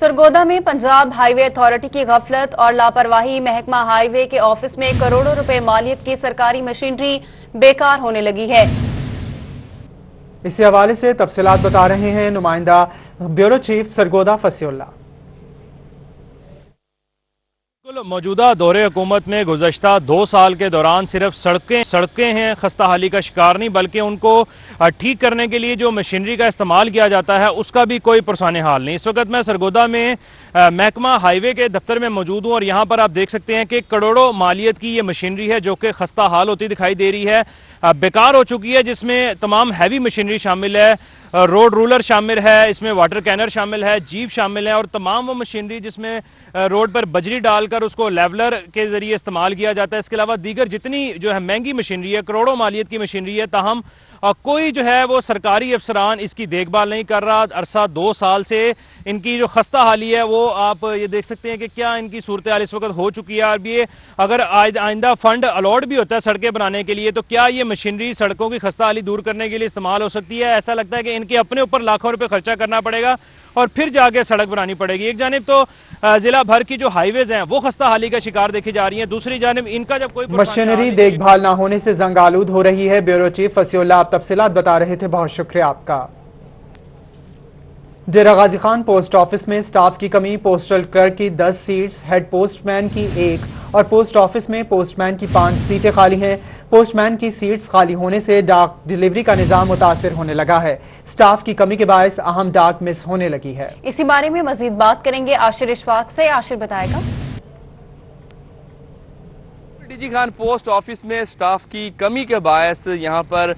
सरगोदा में Punjab highway authority की गफलत और लापरवाही, महकमा हाईवे के ऑफिस में करोड़ों रुपए मालियत की सरकारी मशीनरी बेकार होने लगी है। इसी हवाले से तफसीलात बता रहे हैं नुमाइंदा ब्यूरो चीफ सरगोदा फसीउल्लाह। मौजूदा दौरे हुकूमत में गुज़श्ता 2 साल के दौरान सिर्फ सड़कें हैं खस्ता हाली का शिकार नहीं, बल्कि उनको ठीक करने के लिए जो मशीनरी का इस्तेमाल किया जाता है उसका भी कोई पुरसाने हाल नहीं। इस वक्त मैं सरगोदा में महकमा हाईवे के दफ्तर में मौजूद हूं और यहां पर आप देख सकते हैं कि करोड़ों मालियत की ये मशीनरी है जो कि खस्ता हाल होती दिखाई दे रही है, बेकार हो चुकी है, जिसमें तमाम हैवी मशीनरी शामिल है, रोड रूलर शामिल है, इसमें वाटर कैनर शामिल है, जीप शामिल है और तमाम वो मशीनरी जिसमें रोड पर बजरी डालकर उसको लेवलर के जरिए इस्तेमाल किया जाता है। इसके अलावा दीगर जितनी जो है महंगी मशीनरी है, करोड़ों मालियत की मशीनरी है, ताहम कोई जो है वो सरकारी अफसरान इसकी देखभाल नहीं कर रहा। अरसा 2 साल से इनकी जो खस्ता हाली है वो आप ये देख सकते हैं कि क्या इनकी सूरत हाल इस वक्त हो चुकी है। अब ये अगर आइंदा फंड अलॉट भी होता है सड़कें बनाने के लिए तो क्या ये मशीनरी सड़कों की खस्ता हाली दूर करने के लिए इस्तेमाल हो सकती है? ऐसा लगता है कि इनके अपने ऊपर लाखों रुपए खर्चा करना पड़ेगा और फिर जाके सड़क बनानी पड़ेगी। एक जानिब तो जिला भर की जो हाईवेज हैं वो खस्ता हाली का शिकार देखी जा रही हैं, दूसरी जानिब इनका जब कोई मशीनरी देखभाल ना होने से जंग आलूद हो रही है। ब्यूरो चीफ फसीउल्लाह आप तफसीलात बता रहे थे, बहुत शुक्रिया आपका। डेरा गाजी खान पोस्ट ऑफिस में स्टाफ की कमी, पोस्टल क्लर्क की 10 सीट्स, हेड पोस्टमैन की 1 और पोस्ट ऑफिस में पोस्टमैन की 5 सीटें खाली हैं। पोस्टमैन की सीट्स खाली होने से डाक डिलीवरी का निजाम मुतासिर होने लगा है। स्टाफ की कमी के बायस अहम डाक मिस होने लगी है। इसी बारे में मजीद बात करेंगे आशिर इशफाक से। आशिर बताएगा। डीजी खान पोस्ट ऑफिस में स्टाफ की कमी के बायस यहां पर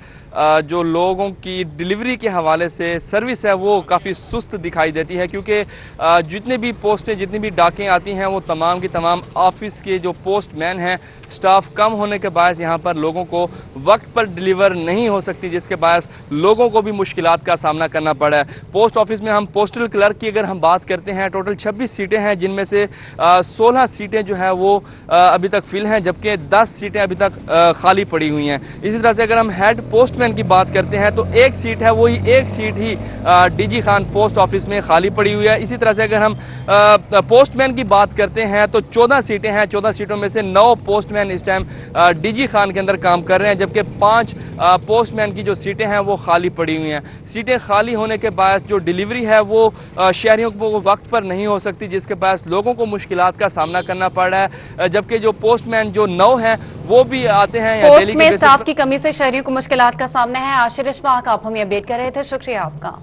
जो लोगों की डिलीवरी के हवाले से सर्विस है वो काफ़ी सुस्त दिखाई देती है, क्योंकि जितने भी पोस्टें जितनी भी डाकें आती हैं वो तमाम की तमाम ऑफिस के जो पोस्टमैन हैं स्टाफ कम होने के बायस यहाँ पर लोगों को वक्त पर डिलीवर नहीं हो सकती, जिसके बायस लोगों को भी मुश्किलात का सामना करना पड़ा है। पोस्ट ऑफिस में हम पोस्टल क्लर्क की अगर हम बात करते हैं, टोटल 26 सीटें हैं, जिनमें से 16 सीटें जो है वो अभी तक फिल हैं, जबकि 10 सीटें अभी तक खाली पड़ी हुई हैं। इसी तरह से अगर हम हेड पोस्टमैन की बात करते हैं तो 1 सीट है, वही 1 सीट ही डीजी खान पोस्ट ऑफिस में खाली पड़ी हुई है। इसी तरह से अगर हम पोस्टमैन की बात करते हैं तो 14 सीटें हैं, 14 सीटों में से 9 पोस्टमैन इस टाइम डीजी खान के अंदर काम कर रहे हैं, जबकि 5 पोस्टमैन की जो सीटें हैं वो खाली पड़ी हुई हैं। सीटें खाली होने के बायस जो डिलीवरी है वो शहरियों को वक्त पर नहीं हो सकती, जिसके बायस लोगों को मुश्किलात का सामना करना पड़ रहा है, जबकि जो पोस्टमैन जो 9 हैं वो भी आते हैं पोस्ट में स्टाफ की कमी से शहरियों को मुश्किलात का सामना है। आशिर इशफाक आप हमें अपडेट कर रहे थे, शुक्रिया आपका।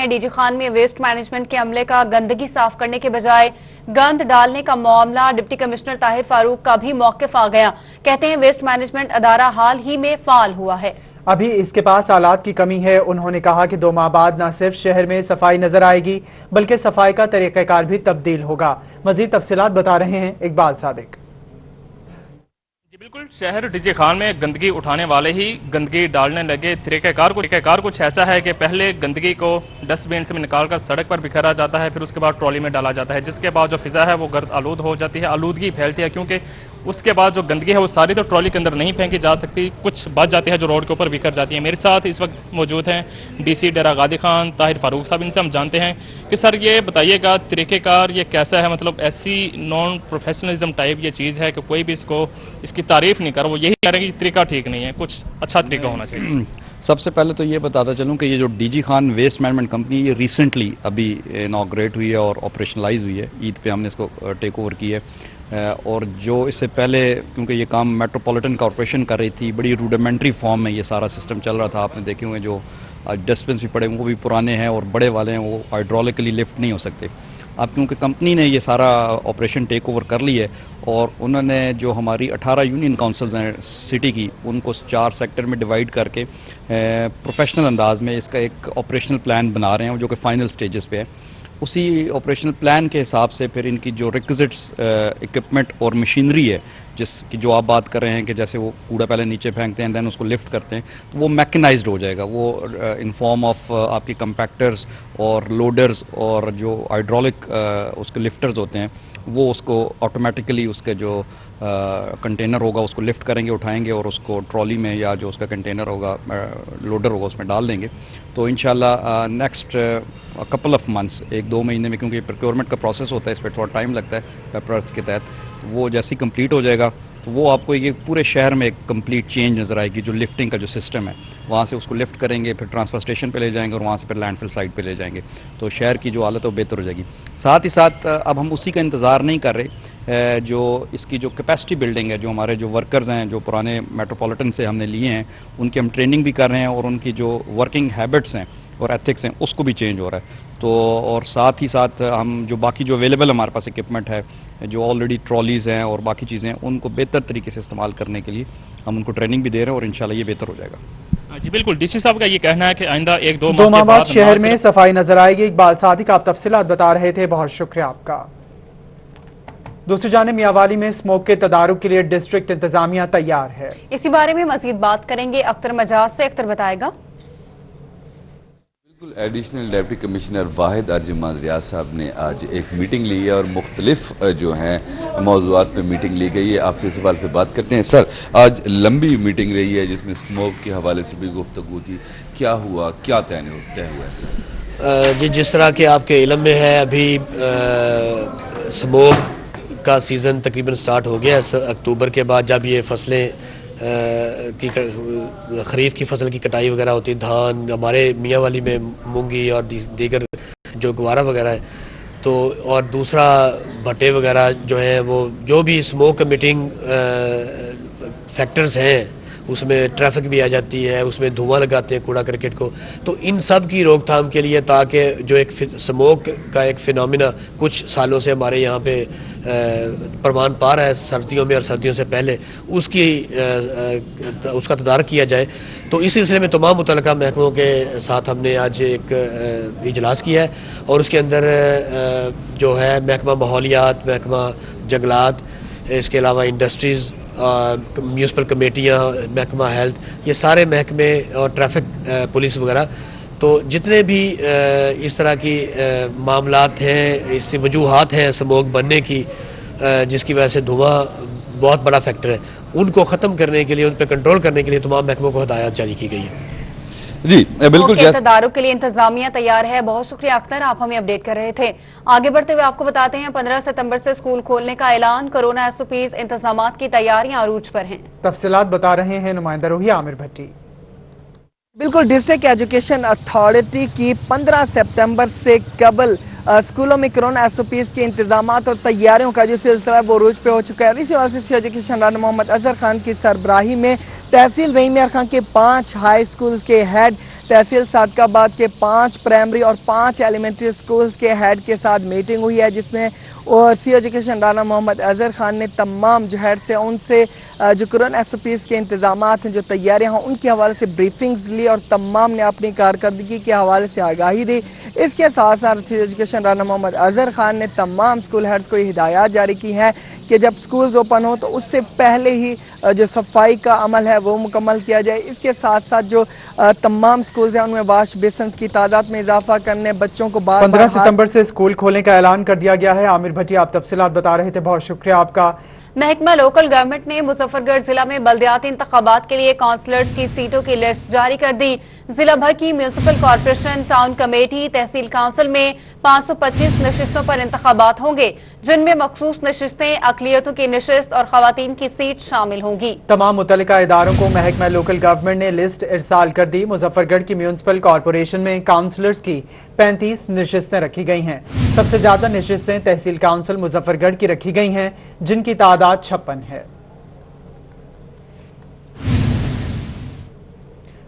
डीजी खान में वेस्ट मैनेजमेंट के अमले का गंदगी साफ करने के बजाय गंद डालने का मामला, डिप्टी कमिश्नर ताहिर फारूक का भी मौकिफ आ गया। कहते हैं वेस्ट मैनेजमेंट अदारा हाल ही में फाल हुआ है, अभी इसके पास आलात की कमी है। उन्होंने कहा कि 2 माह बाद न सिर्फ शहर में सफाई नजर आएगी बल्कि सफाई का तरीक़ाकार भी तब्दील होगा। मजीद तफसीलात बता रहे हैं इकबाल सादिक। बिल्कुल, शहर डीजी खान में गंदगी उठाने वाले ही गंदगी डालने लगे। तरीक़ाकार कुछ ऐसा है कि पहले गंदगी को डस्टबिन से निकालकर सड़क पर बिखरा जाता है, फिर उसके बाद ट्रॉली में डाला जाता है, जिसके बाद जो फिजा है वो गर्द आलूद हो जाती है, आलूदगी फैलती है, क्योंकि उसके बाद जो गंदगी है वो सारी तो ट्रॉली के अंदर नहीं फेंकी जा सकती, कुछ बच जाती है जो रोड के ऊपर बिखर जाती है। मेरे साथ इस वक्त मौजूद हैं डीसी डेरा गाजी खान ताहिर फारूक साहब। इनसे हम जानते हैं कि सर ये बताइएगा तरीक़ेकार ये कैसा है, मतलब ऐसी नॉन प्रोफेशनलिज्म टाइप ये चीज़ है कि कोई भी इसकी तारीफ नहीं कर, वो यही कह रहे हैं कि तरीका ठीक नहीं है, कुछ अच्छा तरीका होना चाहिए। सबसे पहले तो ये बताता चलूं कि ये जो DG Khan waste management company ये रिसेंटली अभी इनॉग्रेट हुई है और ऑपरेशनलाइज हुई है। ईद पे हमने इसको टेक ओवर की है, और जो इससे पहले क्योंकि ये काम मेट्रोपॉलिटन कॉर्पोरेशन कर रही थी, बड़ी रूडिमेंट्री फॉर्म में ये सारा सिस्टम चल रहा था। आपने देखे हुए जो डस्टबिन भी पड़े वो भी पुराने हैं और बड़े वाले हैं, वो हाइड्रोलिकली लिफ्ट नहीं हो सकते। अब क्योंकि कंपनी ने ये सारा ऑपरेशन टेक ओवर कर ली है और उन्होंने जो हमारी 18 यूनियन काउंसिल्स हैं सिटी की, उनको 4 सेक्टर में डिवाइड करके प्रोफेशनल अंदाज में इसका एक ऑपरेशनल प्लान बना रहे हैं जो कि फाइनल स्टेजेस पे है। उसी ऑपरेशनल प्लान के हिसाब से फिर इनकी जो रिक्विजिट्स इक्विपमेंट और मशीनरी है, जिसकी जो आप बात कर रहे हैं कि जैसे वो कूड़ा पहले नीचे फेंकते हैं दैन उसको लिफ्ट करते हैं, तो वो मैकेनाइज्ड हो जाएगा। वो इन फॉर्म ऑफ आपकी कंपैक्टर्स और लोडर्स और जो हाइड्रोलिक उसके लिफ्टर्स होते हैं वो उसको ऑटोमेटिकली उसके जो कंटेनर होगा उसको लिफ्ट करेंगे, उठाएंगे और उसको ट्रॉली में या जो उसका कंटेनर होगा लोडर होगा उसमें डाल देंगे। तो इंशाल्लाह नेक्स्ट कपल ऑफ मंथ्स, 1-2 महीने में, क्योंकि प्रोक्योरमेंट का प्रोसेस होता है, इस पर थोड़ा टाइम लगता है पेपर के तहत, तो वो जैसे ही कंप्लीट हो जाएगा तो वो आपको ये पूरे शहर में एक कंप्लीट चेंज नज़र आएगी। जो लिफ्टिंग का जो सिस्टम है, वहाँ से उसको लिफ्ट करेंगे, फिर ट्रांसफर स्टेशन पे ले जाएंगे और वहाँ से फिर लैंडफिल साइट पे ले जाएंगे, तो शहर की जो हालत है वो बेहतर हो जाएगी। साथ ही साथ अब हम उसी का इंतज़ार नहीं कर रहे, जो इसकी जो कैपेसिटी बिल्डिंग है, जो हमारे जो वर्कर्स हैं जो पुराने मेट्रोपॉलिटन से हमने लिए हैं, उनकी हम ट्रेनिंग भी कर रहे हैं और उनकी जो वर्किंग हैबिट्स हैं और एथिक्स हैं उसको भी चेंज हो रहा है। तो और साथ ही साथ हम जो बाकी जो अवेलेबल हमारे पास इक्विपमेंट है, जो ऑलरेडी ट्रॉलीज़ हैं और बाकी चीज़ें हैं, उनको बेहतर तरीके से इस्तेमाल करने के लिए हम उनको ट्रेनिंग भी दे रहे हैं और इंशाल्लाह ये बेहतर हो जाएगा। जी बिल्कुल, डीसी साहब का ये कहना है कि आइंदा 1-2 2 माह बाद शहर में सफाई नजर आएगी। इकबाल सादिक आप तफसीलात बता रहे थे, बहुत शुक्रिया आपका। दूसरी जानिब मियांवाली में स्मोक के तदारुक के लिए डिस्ट्रिक्ट इंतजामिया तैयार है। इसी बारे में मजीद बात करेंगे अख्तर मजाज से। अख्तर बताएगा। बिल्कुल, एडिशनल डिप्टी कमिश्नर वाहिद अर्जुमान रियाज साहब ने आज एक मीटिंग ली है और मुख्तलिफ जो हैं मौज़ूआत पे मीटिंग ली गई है। आपसे इस सवाल से बात करते हैं। सर, आज लंबी मीटिंग रही है जिसमें स्मोक के हवाले से भी गुफ्तगू थी, क्या हुआ, क्या तय हुआ है सर? जी, जिस तरह के आपके इल्म में है, अभी स्मोक का सीज़न तकरीबन स्टार्ट हो गया है। अक्टूबर के बाद जब ये फसलें की खरीफ की फसल की कटाई वगैरह होती है, धान हमारे मियांवाली में मूंगी और दीगर जो गवारा वगैरह है, तो और दूसरा भट्टे वगैरह जो हैं, वो जो भी स्मोक कमिटिंग फैक्टर्स हैं उसमें ट्रैफिक भी आ जाती है, उसमें धुआं लगाते हैं कूड़ा करकट को, तो इन सब की रोकथाम के लिए, ताकि जो एक स्मोक का एक फिनोमिना कुछ सालों से हमारे यहाँ पे प्रमाण पा रहा है सर्दियों में और सर्दियों से पहले, उसका तदारक किया जाए। तो इस सिलसिले में तमाम मुतल्लिका महकमों के साथ हमने आज एक इजलास किया है और उसके अंदर जो है महकमा माहौलियात, महकमा जंगलात, इसके अलावा इंडस्ट्रीज़, म्यूनसिपल कमेटियाँ, महकमा हेल्थ, ये सारे महकमे और ट्रैफिक पुलिस वगैरह, तो जितने भी इस तरह की मामलात हैं, इससे वजूहात हैं स्मोक बनने की, जिसकी वजह से धुआं बहुत बड़ा फैक्टर है, उनको ख़त्म करने के लिए, उन पर कंट्रोल करने के लिए तमाम महकमों को हिदायत जारी की गई है। जी बिल्कुल, तदारुक के लिए इंतजामिया तैयार है। बहुत शुक्रिया अख्तर, आप हमें अपडेट कर रहे थे। आगे बढ़ते हुए आपको बताते हैं 15 सितंबर से स्कूल खोलने का ऐलान। कोरोना SOPs इंतजामात की तैयारियां अरूज पर हैं। तफसीलात बता रहे हैं नुमाइंदा रोही आमिर भट्टी। बिल्कुल, डिस्ट्रिक्ट एजुकेशन अथॉरिटी की 15 सितंबर से कबल स्कूलों में कोरोना SOPs के इंतजामात और तैयारियों का जो सिलसिला है वो अरूज पे हो चुका है। इसी वजह से एजुकेशन राना मोहम्मद अजहर खान की सरबराही में तहसील रहीम यार खान के 5 हाई स्कूल के हेड, तहसील सादकाबाद के 5 प्राइमरी और 5 एलिमेंट्री स्कूल्स के हेड के साथ मीटिंग हुई है, जिसमें सी एजुकेशन राना मोहम्मद अजहर खान ने तमाम जो हेड से उनसे जो कोरोना SOPs के इंतजामात हैं, जो तैयारियां हैं, उनके हवाले से ब्रीफिंग्स ली और तमाम ने अपनी कारकर्दगी के हवाले से आगाही दी। इसके साथ साथ सी एजुकेशन राना मोहम्मद अजहर खान ने तमाम स्कूल हेड्स को हिदायत जारी की है कि जब स्कूल्स ओपन हो तो उससे पहले ही जो सफाई का अमल है वो मुकम्मल किया जाए। इसके साथ साथ जो तमाम स्कूल्स हैं उनमें वाश बेसन की तादाद में इजाफा करने, बच्चों को 15 सितंबर से स्कूल खोलने का ऐलान कर दिया गया है। आमिर भट्टी आप तफसीलात बता रहे थे, बहुत शुक्रिया आपका। महकमा लोकल गवर्नमेंट ने मुजफ्फरगढ़ जिला में बल्दियाती इंतखाबात के लिए काउंसलर्स की सीटों की लिस्ट जारी कर दी। जिला भर की म्यूनिसिपल कॉर्पोरेशन, टाउन कमेटी, तहसील काउंसिल में 525 नशिस्तों पर इंतखाबात होंगे, जिनमें मखसूस नशिस्तें, अकलियतों की नशिस्त और खवातीन की सीट शामिल होंगी। तमाम मुतल्लिका इदारों को महकमा लोकल गवर्नमेंट ने लिस्ट इरसाल कर दी। मुजफ्फरगढ़ की म्यूनिसिपल कॉर्पोरेशन में काउंसलर्स की 35 नशिस्तें रखी गई हैं। सबसे ज्यादा नशिस्तें तहसील काउंसिल मुजफ्फरगढ़ की रखी गई हैं, जिनकी तादाद 56 है।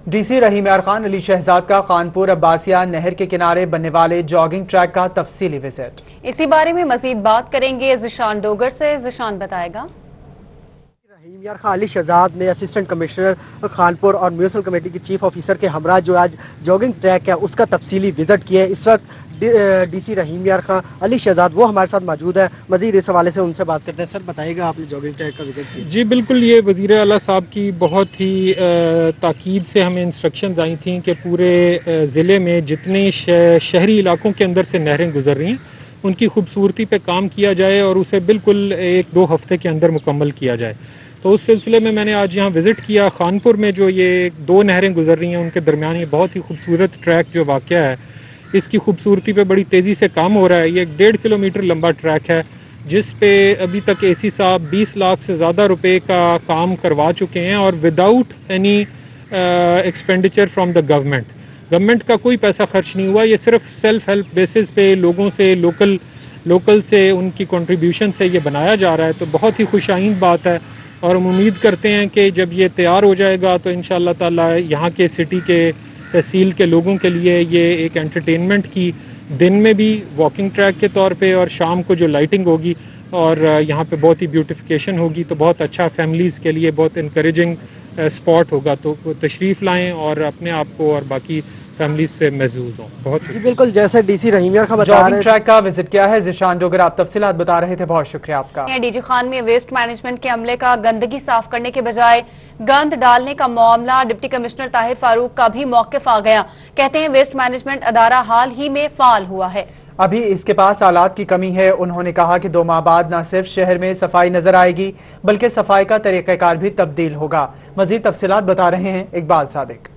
DC रहीम यार खान अली शहजाद का खानपुर अब्बासिया नहर के किनारे बनने वाले जॉगिंग ट्रैक का तफसीली विजिट। इसी बारे में मजीद बात करेंगे जिशान डोगर से। जिशान बताएगा। रहीम यार खान अली शहजाद ने असिस्टेंट कमिश्नर खानपुर और म्यूनिसिपल कमेटी की चीफ ऑफिसर के हमरा जो आज जॉगिंग ट्रैक है उसका तफसीली विजिट किया है। इस वक्त DC रहीम यार खान अली शहजाद वो हमारे साथ मौजूद है। मजीद इस हवाले से उनसे बात करते हैं। सर बताइएगा, आपने जॉगिंग ट्रैक का विजिट किया? जी बिल्कुल, ये वज़ीर आला साहब की बहुत ही ताकीद से हमें इंस्ट्रक्शंस आई थी कि पूरे ज़िले में जितने शहरी इलाकों के अंदर से नहरें गुजर रही हैं उनकी खूबसूरती पे काम किया जाए और उसे बिल्कुल 1-2 हफ्ते के अंदर मुकम्मल किया जाए। तो उस सिलसिले में मैंने आज यहाँ विज़िट किया। खानपुर में जो ये 2 नहरें गुजर रही हैं उनके दरमियान ये बहुत ही खूबसूरत ट्रैक जो वाक़या है, اس کی خوبصورتی پہ بڑی تیزی سے کام ہو رہا ہے. یہ ایک 1.5 کلومیٹر لمبا ٹریک ہے جس پہ ابھی تک اے سی صاحب 20 لاکھ سے زیادہ روپے کا کام کروا چکے ہیں اور without any expenditure from the government کا کوئی پیسہ خرچ نہیں ہوا. یہ صرف سیلف ہیلپ بیسس پہ لوگوں سے لوکل سے ان کی کنٹریبیوشن سے یہ بنایا جا رہا ہے. تو بہت ہی خوش آئند بات ہے اور ہم امید کرتے ہیں کہ جب یہ تیار ہو جائے گا تو انشاءاللہ تعالی یہاں کے سٹی کے تحصیل کے لوگوں کے لیے یہ ایک انٹرٹینمنٹ کی دن میں بھی واکنگ ٹریک کے طور پہ اور شام کو جو لائٹنگ ہوگی اور یہاں پہ بہت ہی بیوٹیفیکیشن ہوگی تو بہت اچھا فیملیز کے لیے بہت انکریجنگ اسپاٹ ہوگا. تو تشریف لائیں اور اپنے آپ کو اور باقی فیملیز سے محظوظ ہوں. بہت جی بالکل جیسے ڈی سی رحیم یار خان بتا رہے جاگنگ ٹریک کا وزٹ کیا ہے ذیشان ڈوگر آپ تفصیلات بتا رہے تھے. بہت شکریہ آپ کا. ڈی جی خان میں ویسٹ مینجمنٹ کے عملے کا گندگی صاف کرنے کے بجائے گند ڈالنے کا معاملہ ڈپٹی کمشنر طاہر فاروق کا بھی موقف آ گیا. کہتے ہیں ویسٹ مینجمنٹ ادارہ حال ہی میں فعال ہوا ہے. ابھی اس کے پاس آلات کی کمی ہے. انہوں نے کہا کہ 2 ماہ بعد نہ صرف شہر میں صفائی نظر آئے گی بلکہ صفائی کا طریقہ کار بھی تبدیل ہوگا. مزید تفصیلات بتا رہے ہیں اقبال صادق.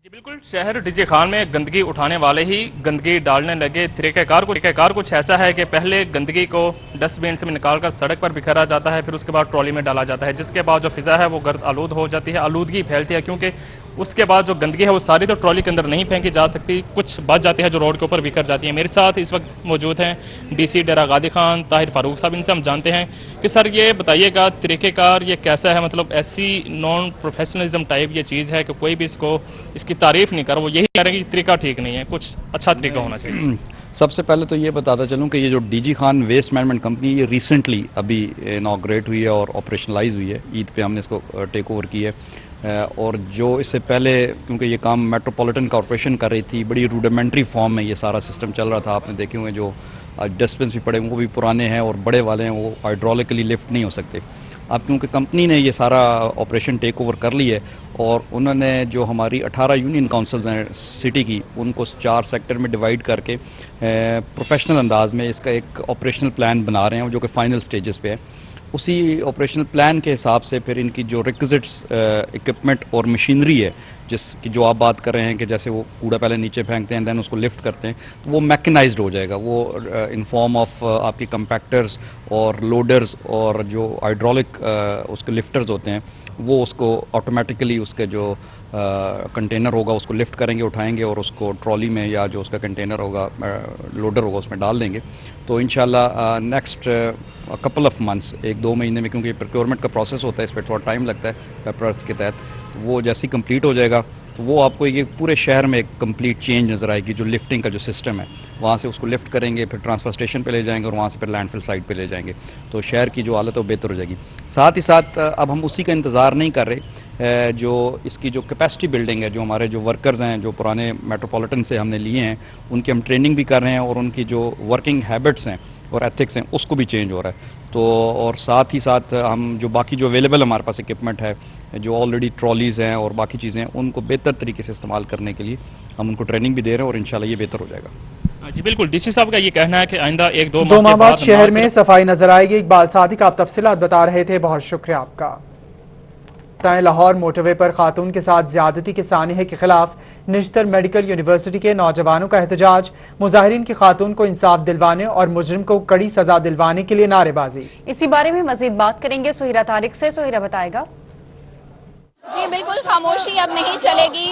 جی بالکل شہر ڈی جی خان میں گندگی اٹھانے والے ہی گندگی ڈالنے لگے. طریقہ کار کچھ ایسا ہے کہ پہلے گندگی کو ڈسٹ بین سے نکال کر سڑک پر بکھیرا جاتا ہے پھر اس کے بعد ٹرالی میں ڈالا جاتا ہے جس کے بعد جو فضا ہے وہ گرد آلود ہو جاتی ہے. آلودگی پھیلتی ہے کیونکہ اس کے بعد جو گندگی ہے وہ ساری تو ٹرالی کے اندر نہیں پھینکی جا سکتی. کچھ بچ جاتی ہے جو روڈ کے اوپر بکھر جاتی ہے. میرے ساتھ اس وقت موجود ہیں ڈی سی ڈیرہ غازی خان طاہر فاروق صاحب. ان سے ہم جانتے ہیں کہ سر یہ بتائیے گا طریقہ کار یہ کیسا ہے. مطلب ایسی نان پروفیشنلزم ٹائپ یہ چیز ہے کہ کوئی بھی اس کی تعریف نہیں کر وہ یہی کہہ رہے ہیں کہ طریقہ ٹھیک نہیں ہے کچھ اچھا طریقہ ہونا چاہیے. سب سے پہلے تو یہ بتاتا چلوں کہ یہ جو D G Khan waste management company یہ ریسنٹلی ابھی انوگریٹ ہوئی ہے اور آپریشنلائز ہوئی ہے. عید پہ ہم نے اس کو ٹیک اوور کی ہے اور جو اس سے پہلے کیونکہ یہ کام میٹروپولیٹن کارپوریشن کر رہی تھی بڑی روڈیمنٹری فارم میں یہ سارا سسٹم چل رہا تھا. آپ نے دیکھے ہوئے جو ڈسٹ بنس بھی پڑے وہ بھی پرانے ہیں اور بڑے والے ہیں وہ ہائیڈرولکلی لفٹ نہیں ہو سکتے. اب کیونکہ کمپنی نے یہ سارا آپریشن ٹیک اوور کر لی ہے اور انہوں نے جو ہماری 18 یونین کونسلز ہیں سٹی کی ان کو 4 سیکٹر میں ڈیوائڈ کر کے پروفیشنل انداز میں اس کا ایک آپریشنل پلان بنا رہے ہیں جو کہ فائنل سٹیجز پہ ہے. اسی آپریشنل پلان کے حساب سے پھر ان کی جو ریکوزٹس اکوپمنٹ اور مشینری ہے جس کی جو آپ بات کر رہے ہیں کہ جیسے وہ کوڑا پہلے نیچے پھینکتے ہیں دین اس کو لفٹ کرتے ہیں تو وہ میکنائزڈ ہو جائے گا. وہ ان فارم آف آپ کی کمپیکٹرز اور لوڈرز اور جو ہائیڈرولک اس کے لفٹرز ہوتے ہیں وہ اس کو آٹومیٹکلی اس کے جو کنٹینر ہوگا اس کو لفٹ کریں گے اٹھائیں گے اور اس کو ٹرالی میں یا جو اس کا کنٹینر ہوگا لوڈر ہوگا اس میں ڈال دیں گے. تو انشاءاللہ نیکسٹ کپل آف منتھس 1-2 مہینے میں کیونکہ پروکیورمنٹ کا پروسیس ہوتا ہے اس پہ تھوڑا ٹائم لگتا ہے پیپرز کے تحت تو وہ جیسے ہی کمپلیٹ ہو جائے گا تو وہ آپ کو یہ پورے شہر میں ایک کمپلیٹ چینج نظر آئے گی. جو لفٹنگ کا جو سسٹم ہے وہاں سے اس کو لفٹ کریں گے پھر ٹرانسفر اسٹیشن پہ لے جائیں گے اور وہاں سے پھر لینڈ فل سائٹ پہ لے جائیں گے تو شہر کی جو حالت ہے وہ بہتر ہو جائے گی. ساتھ ہی ساتھ اب ہم اسی کا انتظار نہیں کر رہے. جو اس کی جو کیپیسٹی بلڈنگ ہے جو ہمارے جو ورکرز ہیں جو پرانے میٹروپولیٹن سے ہم نے لیے ہیں ان کی ہم ٹریننگ بھی کر رہے ہیں اور ان کی جو ورکنگ ہیبٹس ہیں اور ایتھکس ہیں اس کو بھی چینج ہو رہا ہے. تو اور ساتھ ہی ساتھ ہم جو باقی جو اویلیبل ہمارے پاس اکوپمنٹ ہے جو آلریڈی ٹرالیز ہیں اور باقی چیزیں ہیں ان کو بہتر طریقے سے استعمال کرنے کے لیے ہم ان کو ٹریننگ بھی دے رہے ہیں اور انشاءاللہ یہ بہتر ہو جائے گا. جی بالکل ڈی سی صاحب کا یہ کہنا ہے کہ آئندہ 1-2 ماہ بعد شہر میں صفائی نظر آئے گی. اقبال صادق آپ تفصیلات بتا رہے تھے. بہت شکریہ آپ کا. لاہور موٹر وے پر خاتون کے ساتھ زیادتی کے سانحے کے خلاف نشتر میڈیکل یونیورسٹی کے نوجوانوں کا احتجاج. مظاہرین کی خاتون کو انصاف دلوانے اور مجرم کو کڑی سزا دلوانے کے لیے نعرے بازی. اسی بارے میں مزید بات کریں گے سہیرہ طارق سے. سہیرہ بتائے گا. جی بالکل خاموشی اب نہیں چلے گی.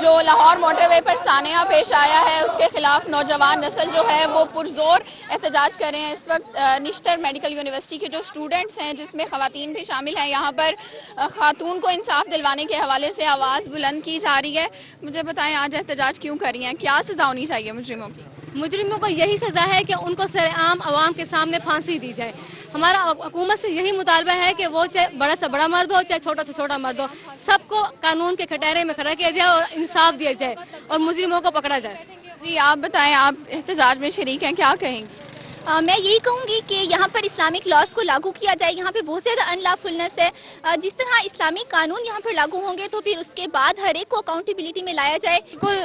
جو لاہور موٹر وے پر سانحہ پیش آیا ہے اس کے خلاف نوجوان نسل جو ہے وہ پرزور احتجاج کر رہے ہیں. اس وقت نشتر میڈیکل یونیورسٹی کے جو اسٹوڈنٹس ہیں جس میں خواتین بھی شامل ہیں یہاں پر خاتون کو انصاف دلوانے کے حوالے سے آواز بلند کی جا رہی ہے. مجھے بتائیں آج احتجاج کیوں کر رہی ہیں, کیا سزا ہونی چاہیے مجرموں کی؟ مجرموں کو یہی سزا ہے کہ ان کو سرعام عوام کے سامنے پھانسی دی جائے. ہمارا حکومت سے یہی مطالبہ ہے کہ وہ چاہے بڑا سے بڑا مرد ہو چاہے چھوٹا سے چھوٹا مرد ہو سب کو قانون کے کٹہرے میں کھڑا کیا جائے اور انصاف دیا جائے اور مجرموں کو پکڑا جائے. جی آپ بتائیں, آپ احتجاج میں شریک ہیں, کیا کہیں گے؟ میں یہی کہوں گی کہ یہاں پر اسلامک لاز کو لاگو کیا جائے. یہاں پہ بہت زیادہ ان لافلنس ہے. جس طرح اسلامی قانون یہاں پر لاگو ہوں گے تو پھر اس کے بعد ہر ایک کو اکاؤنٹیبلٹی میں لایا جائے. بالکل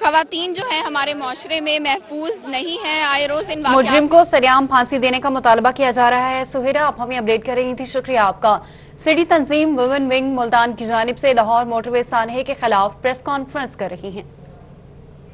خواتین جو ہے ہمارے معاشرے میں محفوظ نہیں ہیں. آئے روز ان مجرم کو سرعام پھانسی دینے کا مطالبہ کیا جا رہا ہے. سہیرہ آپ ہمیں اپڈیٹ کر رہی تھی, شکریہ آپ کا. سٹی تنظیم ویمن ونگ ملتان کی جانب سے لاہور موٹر وے سانحے کے خلاف پریس کانفرنس کر رہی ہیں.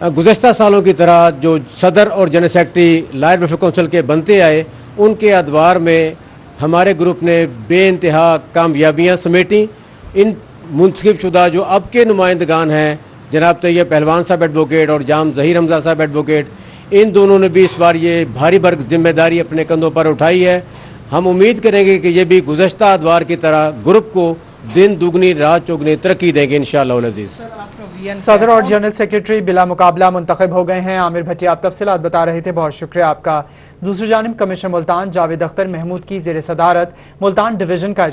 गुज़श्ता सालों की तरह जो सदर और general secretary lawyer welfare council के बनते आए, उनके अदवार में हमारे ग्रुप ने बेइंतहा कामयाबियाँ समेटी। इन मुंतखब शुदा जो अब के नुमाइंदगान हैं, जनाब तैयब पहलवान साहब एडवोकेट और जाम ज़हीर हमजा साहब एडवोकेट, इन दोनों ने भी इस बार ये भारी भरकम जिम्मेदारी अपने कंधों पर उठाई है। हम उम्मीद करेंगे कि ये भी गुज़श्ता अदवार की तरह ग्रुप को दिन दुगनी रात चौगनी तरक्की देंगे इंशाअल्लाह अज़ीज़। सदर और जनरल सेक्रेटरी बिला मुकाबला मुंतखब हो गए हैं। आमिर भट्टी आप तफसीलात बता रहे थे, बहुत शुक्रिया आपका। दूसरी जानिब कमिश्नर मुल्तान जावेद अख्तर महमूद की जेर सदारत मुल्तान डिवीजन का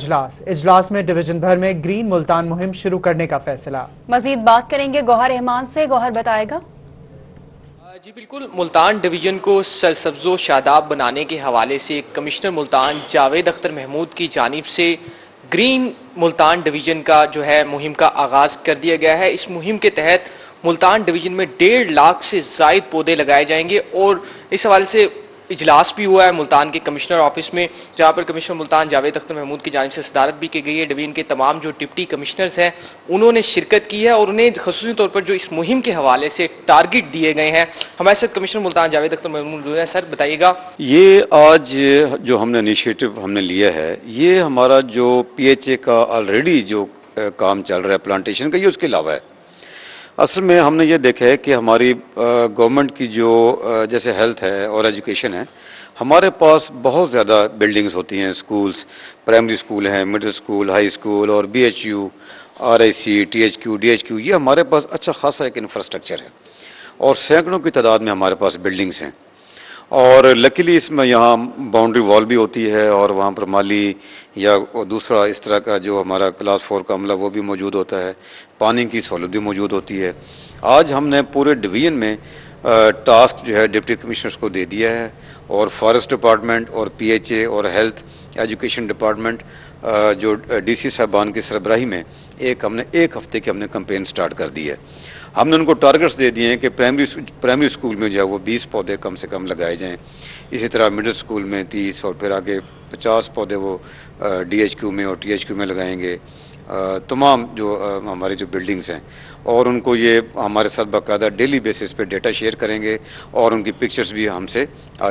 इजलास में डिवीजन भर में ग्रीन मुल्तान मुहिम शुरू करने का फैसला। मजीद बात करेंगे गौहर रहमान से, गौहर बताएगा। जी बिल्कुल, मुल्तान डिवीजन को सरसब्जो शादाब बनाने के हवाले से कमिश्नर मुल्तान जावेद अख्तर महमूद की जानिब से ग्रीन मुल्तान डिवीजन का जो है मुहिम का आगाज कर दिया गया है। इस मुहिम के तहत मुल्तान डिवीजन में 1.5 लाख से जायद पौधे लगाए जाएंगे और इस हवाले से इजलास भी हुआ है मुल्तान के कमिश्नर ऑफिस में, जहां पर कमिश्नर मुल्तान जावेद अख्तर महमूद की जानिब से सदारत भी की गई है। डिवीजन के तमाम जो डिप्टी कमिश्नर्स हैं उन्होंने शिरकत की है और उन्हें खसूसी तौर पर जो इस मुहिम के हवाले से टारगेट दिए गए हैं। हमारे साथ कमिश्नर मुल्तान जावेद अख्तर महमूद हैं। सर बताइएगा, ये आज जो हमने इनिशिएटिव हमने लिया है, ये हमारा जो PHA का ऑलरेडी जो काम चल रहा है प्लांटेशन का, ये उसके अलावा है। असल में हमने ये देखा है कि हमारी गवर्नमेंट की जो जैसे हेल्थ है और एजुकेशन है, हमारे पास बहुत ज़्यादा बिल्डिंग्स होती हैं, स्कूल्स, प्राइमरी स्कूल हैं, मिडिल स्कूल, हाई स्कूल और BHU, RIC, THQ, DHQ, ये हमारे पास अच्छा खासा एक इंफ्रास्ट्रक्चर है और सैकड़ों की तादाद में हमारे पास बिल्डिंग्स हैं। और लकीली इसमें यहाँ बाउंड्री वॉल भी होती है और वहाँ पर माली या दूसरा इस तरह का जो हमारा क्लास 4 का अमला वो भी मौजूद होता है, पानी की सहूलत भी मौजूद होती है। आज हमने पूरे डिवीजन में टास्क जो है डिप्टी कमिश्नर्स को दे दिया है और फॉरेस्ट डिपार्टमेंट और PHA और हेल्थ एजुकेशन डिपार्टमेंट जो DC साहबान की सरबराही में हमने एक हफ्ते की हमने कैंपेन स्टार्ट कर दी है। हमने उनको टारगेट्स दे दिए हैं कि प्राइमरी स्कूल में जो है वो 20 पौधे कम से कम लगाए जाएं, इसी तरह मिडिल स्कूल में 30 और फिर आगे 50 पौधे वो DHQ में और THQ में लगाएंगे, तमाम जो हमारी जो बिल्डिंग्स हैं, और उनको ये हमारे साथ बाकायदा डेली बेसिस पे डेटा शेयर करेंगे और उनकी पिक्चर्स भी हमसे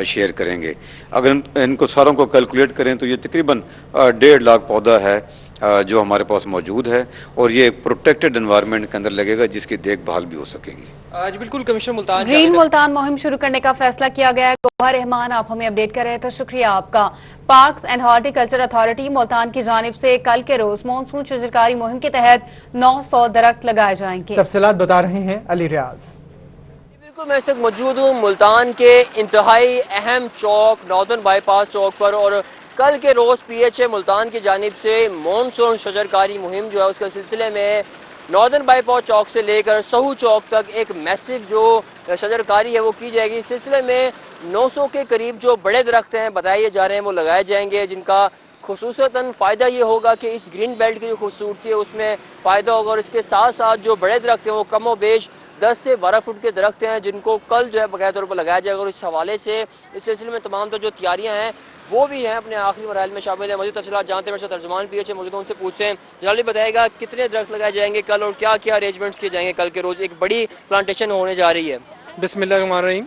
शेयर करेंगे। अगर इनको सारों को कैलकुलेट करें तो ये तकरीबन 1.5 लाख पौधा है जो हमारे पास मौजूद है और ये एक प्रोटेक्टेड एनवायरनमेंट के अंदर लगेगा जिसकी देखभाल भी हो सकेगी। जी बिल्कुल, कमिश्नर मुल्तान ग्रीन मुल्तान मुहिम शुरू करने का फैसला किया गया है। गौहर रहमान आप हमें अपडेट कर रहे थे, शुक्रिया आपका। Parks and horticulture authority Multan की जानिब से कल के रोज मानसून शजरकारी मुहिम के तहत 900 दरख्त लगाए जाएंगे। तफसीलात बता रहे हैं अली रियाज। बिल्कुल, मैं इस वक्त मौजूद हूँ मुल्तान के इंतहाई अहम चौक नॉर्दर्न बाईपास चौक पर और कल के रोज PHA मुल्तान की जानिब से मानसून शजरकारी मुहिम जो है उसके सिलसिले में नॉर्दर्न बाईपास चौक से लेकर सहू चौक तक एक मैसिव जो शजरकारी है वो की जाएगी। इस सिलसिले में 900 के करीब जो बड़े दरख्त हैं बताए जा रहे हैं वो लगाए जाएंगे, जिनका खुसूसतन फ़ायदा ये होगा कि इस ग्रीन बेल्ट की जो खूबसूरती है उसमें फ़ायदा होगा। और इसके साथ साथ जो बड़े दरख्त हैं वो कम व बेश 10 से 12 फुट के दरख्त हैं जिनको कल जो है बकायदा तौर पर लगाया जाएगा। और इस हवाले से इस सिलसिले में तमाम तो जो तैयारियां हैं वो भी हैं अपने आखिरी मराहल में शामिल है। मज़ीद तफसीलात जानते हैं, मेरे साथ तर्जुमान PHA मौजूद हैं, उनसे पूछते हैं। जनाब बताएगा कितने दरख्त लगाए जाएंगे कल और क्या क्या अरेंजमेंट्स किए जाएंगे कल के रोज, एक बड़ी प्लांटेशन होने जा रही है। बिस्मिल्लाहिर्रहमानिर्रहीम।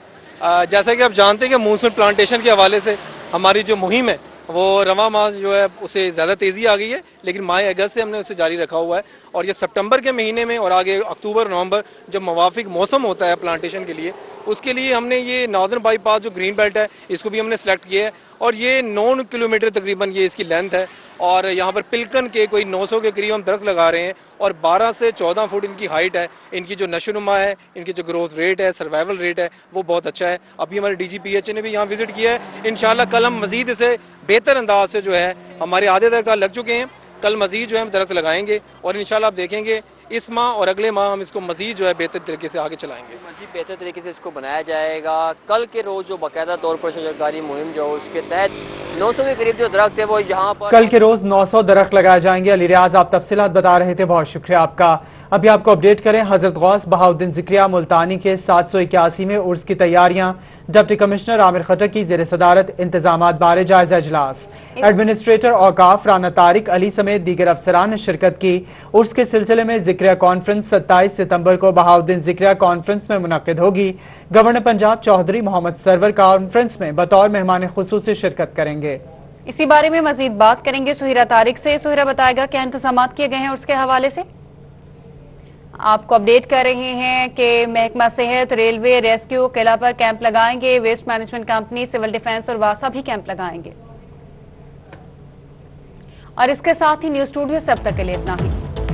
जैसा कि आप जानते हैं कि मानसून प्लांटेशन के हवाले से हमारी जो मुहिम है वो रवा माह जो है उसे ज़्यादा तेज़ी आ गई है, लेकिन माह अगस्त से हमने उसे जारी रखा हुआ है और ये सितंबर के महीने में और आगे अक्टूबर नवंबर जब मुवाफिक मौसम होता है प्लांटेशन के लिए, उसके लिए हमने ये नॉर्दर्न बाईपास जो ग्रीन बेल्ट है इसको भी हमने सेलेक्ट किया है और ये 9 किलोमीटर तकरीबन ये इसकी लेंथ है और यहाँ पर पिलकन के कोई 900 के करीब हम दरख्त लगा रहे हैं और 12 से 14 फुट इनकी हाइट है। इनकी जो नशोनुमा है, इनकी जो ग्रोथ रेट है, सर्वाइवल रेट है वो बहुत अच्छा है। अभी हमारे DG PHA ने भी यहाँ विजिट किया है। इंशाल्लाह कल हम मजीद इसे बेहतर अंदाज से जो है हमारे आधे दरख्त लग चुके हैं, कल मजीद जो है हम दरख्त लगाएंगे और इंशाल्लाह आप देखेंगे इस माह और अगले माह हम इसको मजीद जो है बेहतर तरीके से आगे चलाएंगे। मजीद बेहतर तरीके से इसको बनाया जाएगा। कल के रोज जो बाकायदा तौर पर शजरकारी मुहिम जो उसके तहत 900 के करीब जो दरख्त है वो यहाँ पर कल के रोज 900 दरख्त लगाए जाएंगे। अली रियाज आप तफसीलात बता रहे थे, बहुत शुक्रिया आपका। अभी आपको अपडेट करें, हजरत गौस बहाउद्दीन जिक्रिया मुल्तानी के 781 में उर्स की तैयारियां, डिप्टी कमिश्नर आमिर खटक की जेर सदारत इंतजामात बारे जायजा इजलास। एडमिनिस्ट्रेटर औकाफ राना तारिक अली समेत दीगर अफसरान ने शिरकत की। उर्स के सिलसिले में जिक्रिया कॉन्फ्रेंस 27 सितंबर को बहाउद्दीन जिक्रिया कॉन्फ्रेंस में मुनक्किद होगी। गवर्नर पंजाब चौधरी मोहम्मद सरवर कॉन्फ्रेंस में बतौर मेहमान खुसूसी शिरकत करेंगे। इसी बारे में मजीद बात करेंगे सुहेरा तारिक से। सुहेरा बताएगा क्या इंतजाम किए गए हैं उसके हवाले से। आपको अपडेट कर रहे हैं कि महकमा सेहत, रेलवे, रेस्क्यू, किला पर कैंप लगाएंगे। Waste management company, civil defence और वासा भी कैंप लगाएंगे। और इसके साथ ही न्यूज स्टूडियो से अब तक के लिए इतना ही।